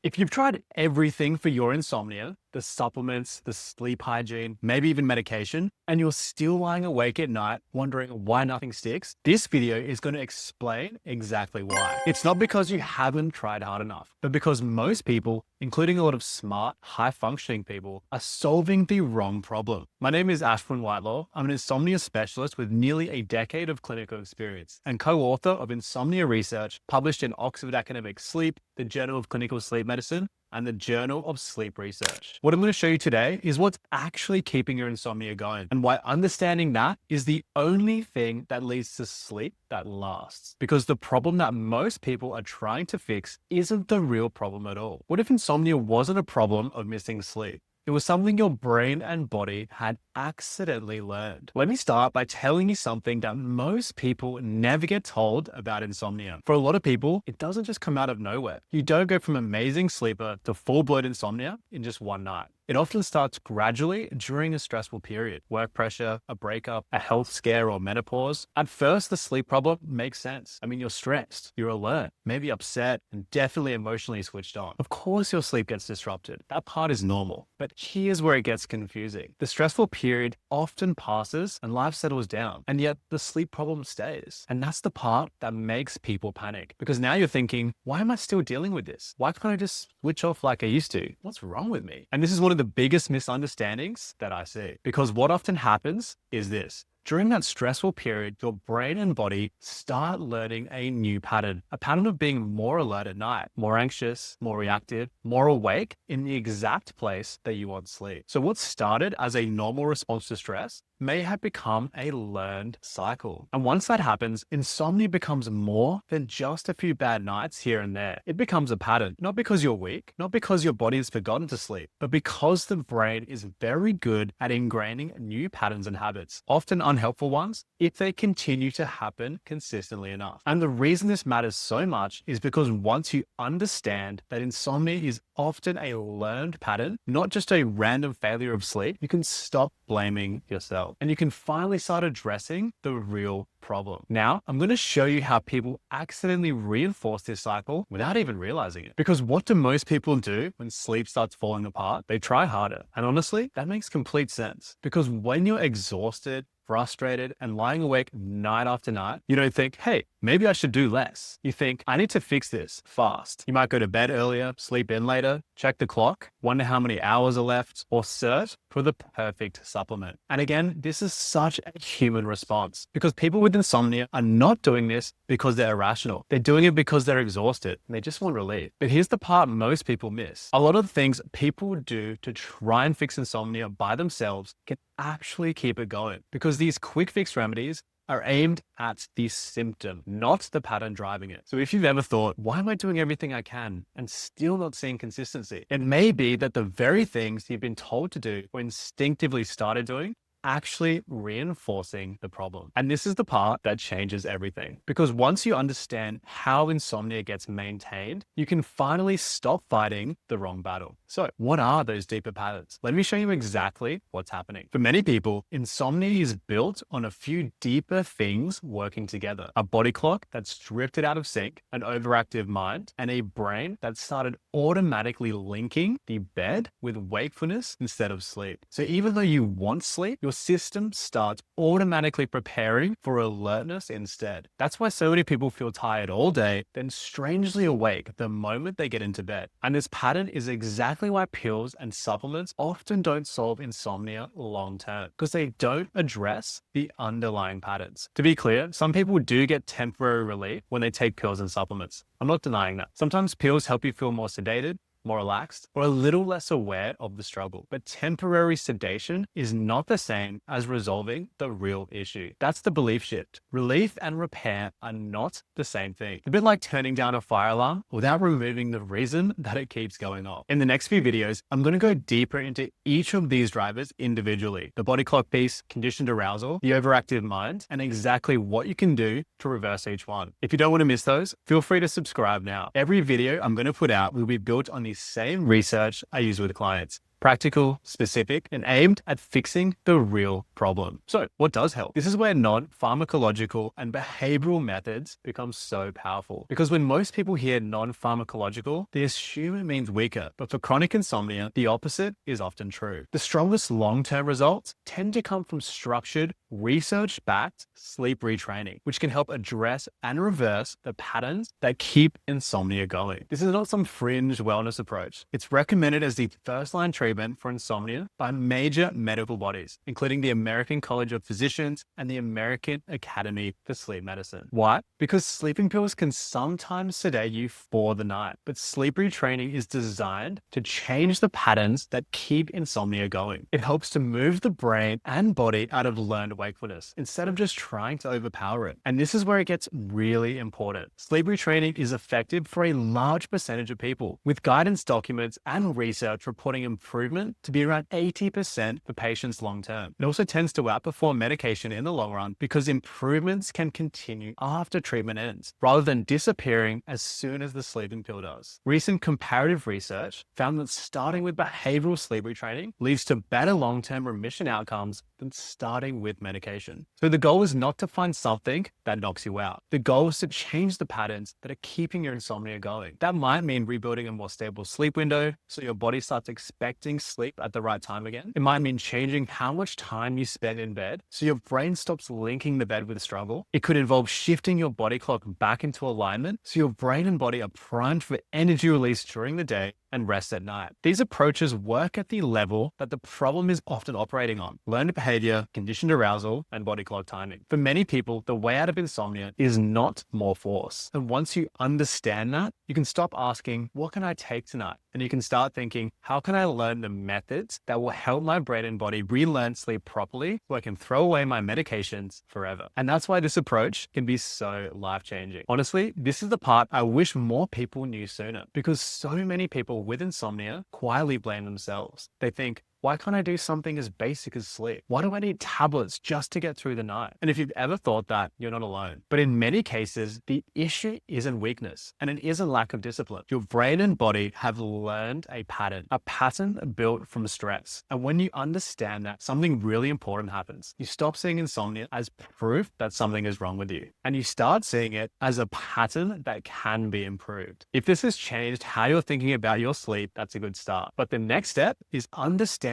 If you've tried everything for your insomnia, the supplements, the sleep hygiene, maybe even medication, and you're still lying awake at night wondering why nothing sticks, this video is going to explain exactly why. It's not because you haven't tried hard enough, but because most people, including a lot of smart, high-functioning people, are solving the wrong problem. My name is Ashwin Whitelaw. I'm an insomnia specialist with nearly a decade of clinical experience and co-author of insomnia research published in Oxford Academic Sleep, the Journal of Clinical Sleep Medicine, and the Journal of Sleep Research. What I'm going to show you today is what's actually keeping your insomnia going and why understanding that is the only thing that leads to sleep that lasts. Because the problem that most people are trying to fix isn't the real problem at all. What if insomnia wasn't a problem of missing sleep? It was something your brain and body had accidentally learned. Let me start by telling you something that most people never get told about insomnia. For a lot of people, it doesn't just come out of nowhere. You don't go from amazing sleeper to full-blown insomnia in just one night. It often starts gradually during a stressful period, work pressure, a breakup, a health scare, or menopause. At first, the sleep problem makes sense. I mean, you're stressed, you're alert, maybe upset, and definitely emotionally switched on. Of course, your sleep gets disrupted. That part is normal. But here's where it gets confusing. The stressful period often passes and life settles down, and yet the sleep problem stays. And that's the part that makes people panic. Because now you're thinking, why am I still dealing with this? Why can't I just switch off like I used to? What's wrong with me? And this is one of the biggest misunderstandings that I see. Because what often happens is this. During that stressful period, your brain and body start learning a new pattern, a pattern of being more alert at night, more anxious, more reactive, more awake in the exact place that you want sleep. So what started as a normal response to stress may have become a learned cycle. And once that happens, insomnia becomes more than just a few bad nights here and there. It becomes a pattern, not because you're weak, not because your body has forgotten to sleep, but because the brain is very good at ingraining new patterns and habits, often unhelpful ones, if they continue to happen consistently enough. And the reason this matters so much is because once you understand that insomnia is often a learned pattern, not just a random failure of sleep, you can stop blaming yourself. And you can finally start addressing the real problem. Now, I'm going to show you how people accidentally reinforce this cycle without even realizing it. Because what do most people do when sleep starts falling apart? They try harder. And honestly, that makes complete sense. Because when you're exhausted, frustrated, and lying awake night after night, you don't think, hey, maybe I should do less. You think, I need to fix this fast. You might go to bed earlier, sleep in later, check the clock, wonder how many hours are left, or search for the perfect supplement. And again, this is such a human response because people with insomnia are not doing this because they're irrational. They're doing it because they're exhausted and they just want relief. But here's the part most people miss. A lot of the things people do to try and fix insomnia by themselves can actually keep it going because these quick fix remedies are aimed at the symptom, not the pattern driving it. So if you've ever thought, why am I doing everything I can and still not seeing consistency? It may be that the very things you've been told to do or instinctively started doing actually reinforcing the problem. And this is the part that changes everything. Because once you understand how insomnia gets maintained, you can finally stop fighting the wrong battle. So what are those deeper patterns? Let me show you exactly what's happening. For many people, insomnia is built on a few deeper things working together. A body clock that's drifted out of sync, an overactive mind, and a brain that started automatically linking the bed with wakefulness instead of sleep. So even though you want sleep, your system starts automatically preparing for alertness instead. That's why so many people feel tired all day, then strangely awake the moment they get into bed. And this pattern is exactly why pills and supplements often don't solve insomnia long term, because they don't address the underlying patterns. To be clear, some people do get temporary relief when they take pills and supplements. I'm not denying that. Sometimes pills help you feel more sedated, more relaxed, or a little less aware of the struggle. But temporary sedation is not the same as resolving the real issue. That's the belief shift. Relief and repair are not the same thing. It's a bit like turning down a fire alarm without removing the reason that it keeps going off. In the next few videos, I'm going to go deeper into each of these drivers individually. The body clock piece, conditioned arousal, the overactive mind, and exactly what you can do to reverse each one. If you don't want to miss those, feel free to subscribe now. Every video I'm going to put out will be built on the same research I use with clients. practical, specific, and aimed at fixing the real problem. So what does help? This is where non-pharmacological and behavioral methods become so powerful. Because when most people hear non-pharmacological, they assume it means weaker. But for chronic insomnia, the opposite is often true. The strongest long-term results tend to come from structured, research-backed sleep retraining, which can help address and reverse the patterns that keep insomnia going. This is not some fringe wellness approach. It's recommended as the first-line treatment for insomnia by major medical bodies, including the American College of Physicians and the American Academy for Sleep Medicine. Why? Because sleeping pills can sometimes sedate you for the night, but sleep retraining is designed to change the patterns that keep insomnia going. It helps to move the brain and body out of learned wakefulness instead of just trying to overpower it. And this is where it gets really important. Sleep retraining is effective for a large percentage of people, with guidance documents and research reporting improvement to be around 80% for patients long term. It also tends to outperform medication in the long run because improvements can continue after treatment ends, rather than disappearing as soon as the sleeping pill does. Recent comparative research found that starting with behavioral sleep retraining leads to better long-term remission outcomes than starting with medication. So the goal is not to find something that knocks you out. The goal is to change the patterns that are keeping your insomnia going. That might mean rebuilding a more stable sleep window so your body starts expecting sleep at the right time again. It might mean changing how much time you spend in bed so your brain stops linking the bed with struggle. It could involve shifting your body clock back into alignment so your brain and body are primed for energy release during the day and rest at night. These approaches work at the level that the problem is often operating on: learned behavior, conditioned arousal, and body clock timing. For many people, the way out of insomnia is not more force. And once you understand that, you can stop asking, what can I take tonight? And you can start thinking, how can I learn the methods that will help my brain and body relearn sleep properly so I can throw away my medications forever? And that's why this approach can be so life-changing. Honestly, this is the part I wish more people knew sooner, because so many people with insomnia quietly blame themselves. They think, why can't I do something as basic as sleep? Why do I need tablets just to get through the night? And if you've ever thought that, you're not alone. But in many cases, the issue isn't weakness, and it is a lack of discipline. Your brain and body have learned a pattern built from stress. And when you understand that, something really important happens. You stop seeing insomnia as proof that something is wrong with you, and you start seeing it as a pattern that can be improved. If this has changed how you're thinking about your sleep, that's a good start. But the next step is understanding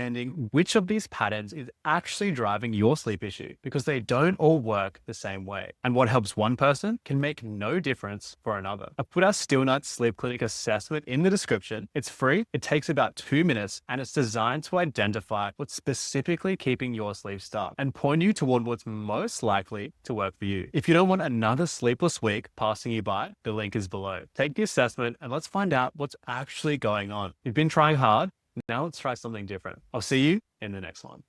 which of these patterns is actually driving your sleep issue, because they don't all work the same way. And what helps one person can make no difference for another. I put our Still Night Sleep Clinic assessment in the description. It's free, it takes about 2 minutes, and it's designed to identify what's specifically keeping your sleep stuck and point you toward what's most likely to work for you. If you don't want another sleepless week passing you by, the link is below. Take the assessment and let's find out what's actually going on. You've been trying hard. Now let's try something different. I'll see you in the next one.